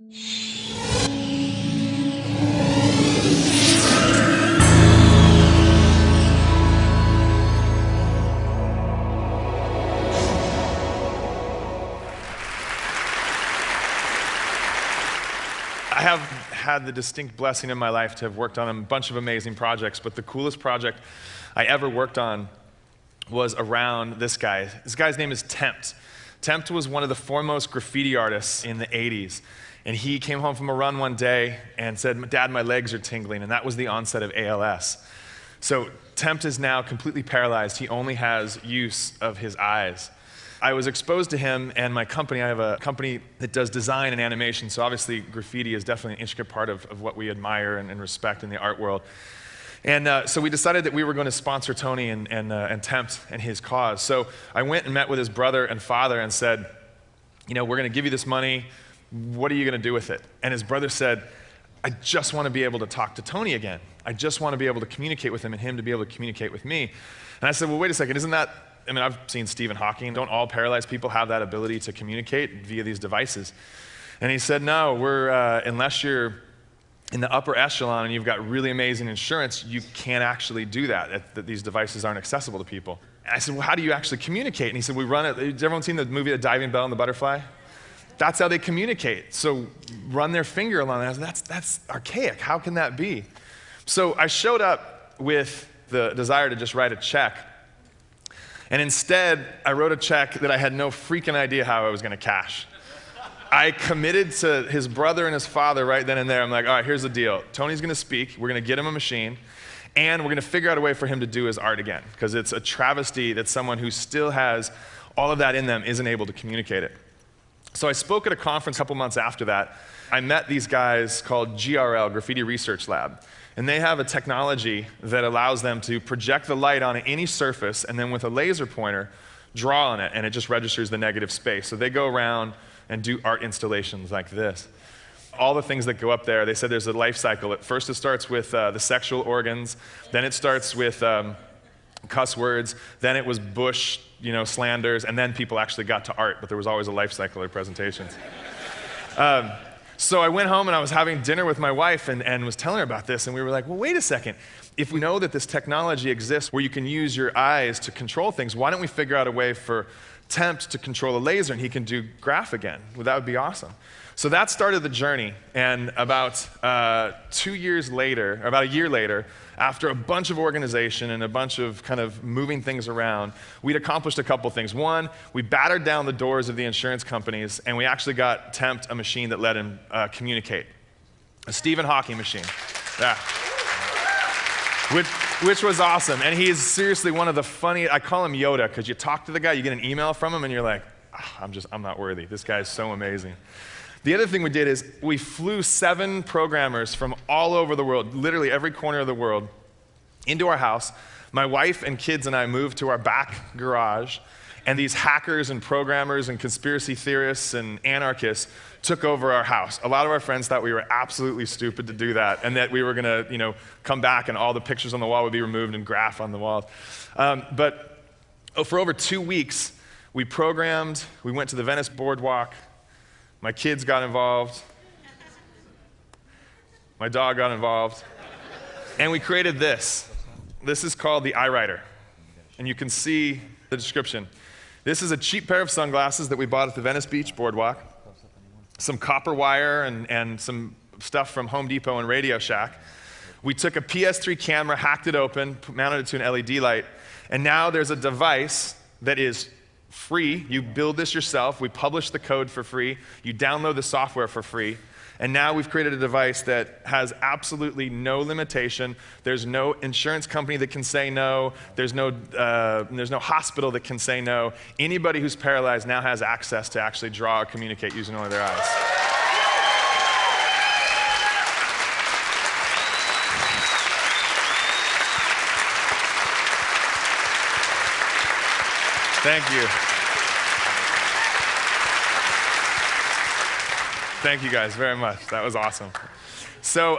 I have had the distinct blessing in my life to have worked on a bunch of amazing projects, but the coolest project I ever worked on was around this guy. This guy's name is TEMPT. TEMPT was one of the foremost graffiti artists in the 80s. And he came home from a run one day and said, "Dad, my legs are tingling," and that was the onset of ALS. So TEMPT is now completely paralyzed. He only has use of his eyes. I was exposed to him and my company. I have a company that does design and animation, so obviously graffiti is definitely an intricate part of what we admire and respect in the art world. And so we decided that we were going to sponsor Tony and TEMPT and his cause. So I went and met with his brother and father and said, "You know, we're going to give you this money. What are you going to do with it?" And his brother said, "I just want to be able to talk to Tony again. I just want to be able to communicate with him and him to be able to communicate with me." And I said, "Well, wait a second, isn't that," I mean, I've seen Stephen Hawking. Don't all paralyzed people have that ability to communicate via these devices? And he said, "No, unless you're in the upper echelon and you've got really amazing insurance, you can't actually do that. These devices aren't accessible to people." And I said, "Well, how do you actually communicate?" And he said, "We run it." Has everyone seen the movie The Diving Bell and the Butterfly? That's how they communicate. So run their finger along that. I said, that's archaic. How can that be? So I showed up with the desire to just write a check. And instead, I wrote a check that I had no freaking idea how I was going to cash. I committed to his brother and his father right then and there. I'm like, all right, here's the deal. Tony's going to speak. We're going to get him a machine. And we're going to figure out a way for him to do his art again. Because it's a travesty that someone who still has all of that in them isn't able to communicate it. So I spoke at a conference a couple months after that. I met these guys called GRL, Graffiti Research Lab. And they have a technology that allows them to project the light on any surface and then with a laser pointer, draw on it, and it just registers the negative space. So they go around and do art installations like this. All the things that go up there, they said there's a life cycle. At first it starts with the sexual organs, then it starts with cuss words, then it was Bush, slanders, and then people actually got to art, but there was always a life cycle of presentations. So I went home and I was having dinner with my wife and was telling her about this, and we were like, well, wait a second. If we know that this technology exists where you can use your eyes to control things, why don't we figure out a way for TEMPT to control a laser and he can do graph again? Well, that would be awesome. So that started the journey, and about 2 years later, or about a year later, after a bunch of organization and a bunch of kind of moving things around, we'd accomplished a couple things. One, we battered down the doors of the insurance companies, and we actually got TEMPT a machine that let him communicate. A Stephen Hawking machine. Yeah. Which was awesome. And he is seriously one of the funny, I call him Yoda, because you talk to the guy, you get an email from him, and you're like, I'm not worthy. This guy is so amazing. The other thing we did is we flew 7 programmers from all over the world, literally every corner of the world, into our house. My wife and kids and I moved to our back garage, and these hackers and programmers and conspiracy theorists and anarchists took over our house. A lot of our friends thought we were absolutely stupid to do that, and that we were going to, come back and all the pictures on the wall would be removed and graph on the walls. But for over 2 weeks, we programmed. We went to the Venice Boardwalk. My kids got involved. My dog got involved. And we created this. This is called the iWriter. And you can see the description. This is a cheap pair of sunglasses that we bought at the Venice Beach Boardwalk. Some copper wire and some stuff from Home Depot and Radio Shack. We took a PS3 camera, hacked it open, mounted it to an LED light, and now there's a device that is free. You build this yourself. We publish the code for free. You download the software for free. And now we've created a device that has absolutely no limitation. There's no insurance company that can say no. There's no hospital that can say no. Anybody who's paralyzed now has access to actually draw or communicate using only their eyes. Thank you. Thank you guys very much. That was awesome. So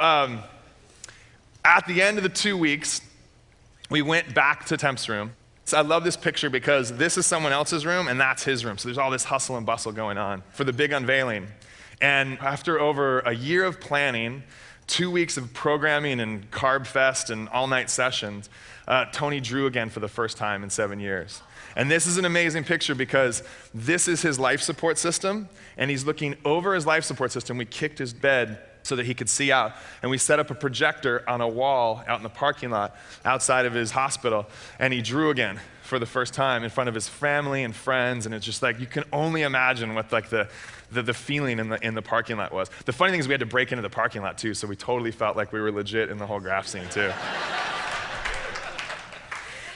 at the end of the 2 weeks, we went back to TEMPT's room. So I love this picture because this is someone else's room and that's his room. So there's all this hustle and bustle going on for the big unveiling. And after over a year of planning, 2 weeks of programming and carb fest and all-night sessions, Tony drew again for the first time in 7 years. And this is an amazing picture because this is his life support system, and he's looking over his life support system. We kicked his bed so that he could see out, and we set up a projector on a wall out in the parking lot outside of his hospital, and he drew again for the first time in front of his family and friends, and it's just like, you can only imagine what like the feeling in the parking lot was. The funny thing is we had to break into the parking lot too, so we totally felt like we were legit in the whole graph scene too.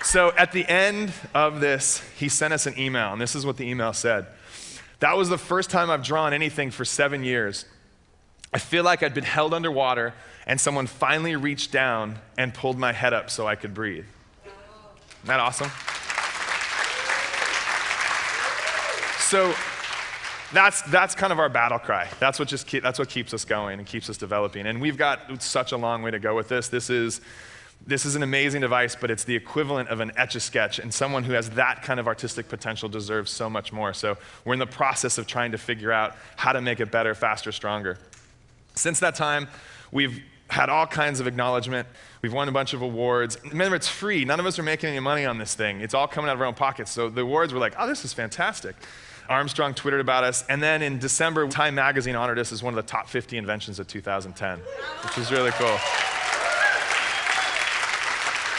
So at the end of this, he sent us an email, and this is what the email said. That was the first time I've drawn anything for 7 years. I feel like I'd been held underwater, and someone finally reached down and pulled my head up so I could breathe. Isn't that awesome? So that's kind of our battle cry. That's what keeps us going and keeps us developing. And we've got such a long way to go with this. This is an amazing device, but it's the equivalent of an Etch-a-Sketch, and someone who has that kind of artistic potential deserves so much more. So we're in the process of trying to figure out how to make it better, faster, stronger. Since that time, we've had all kinds of acknowledgement. We've won a bunch of awards. Remember, it's free. None of us are making any money on this thing. It's all coming out of our own pockets. So the awards were like, oh, this is fantastic. Armstrong Twittered about us. And then in December, Time Magazine honored us as one of the top 50 inventions of 2010, which is really cool.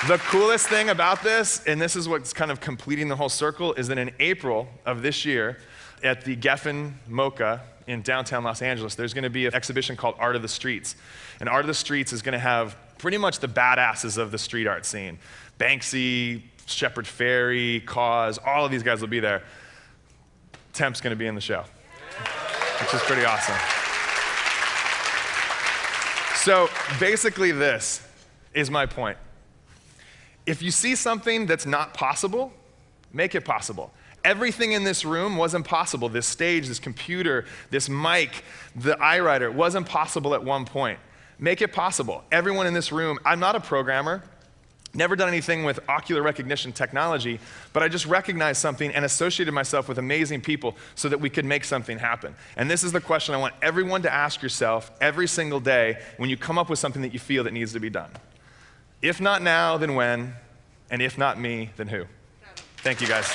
The coolest thing about this, and this is what's kind of completing the whole circle, is that in April of this year, at the Geffen MoCA in downtown Los Angeles, there's going to be an exhibition called Art of the Streets. And Art of the Streets is going to have pretty much the badasses of the street art scene. Banksy, Shepard Fairey, Cause, all of these guys will be there. TEMPT's going to be in the show, which is pretty awesome. So basically this is my point. If you see something that's not possible, make it possible. Everything in this room wasn't possible. This stage, this computer, this mic, the iWriter wasn't possible at one point. Make it possible. Everyone in this room, I'm not a programmer, never done anything with ocular recognition technology, but I just recognized something and associated myself with amazing people so that we could make something happen. And this is the question I want everyone to ask yourself every single day when you come up with something that you feel that needs to be done. If not now, then when? And if not me, then who? Thank you, guys.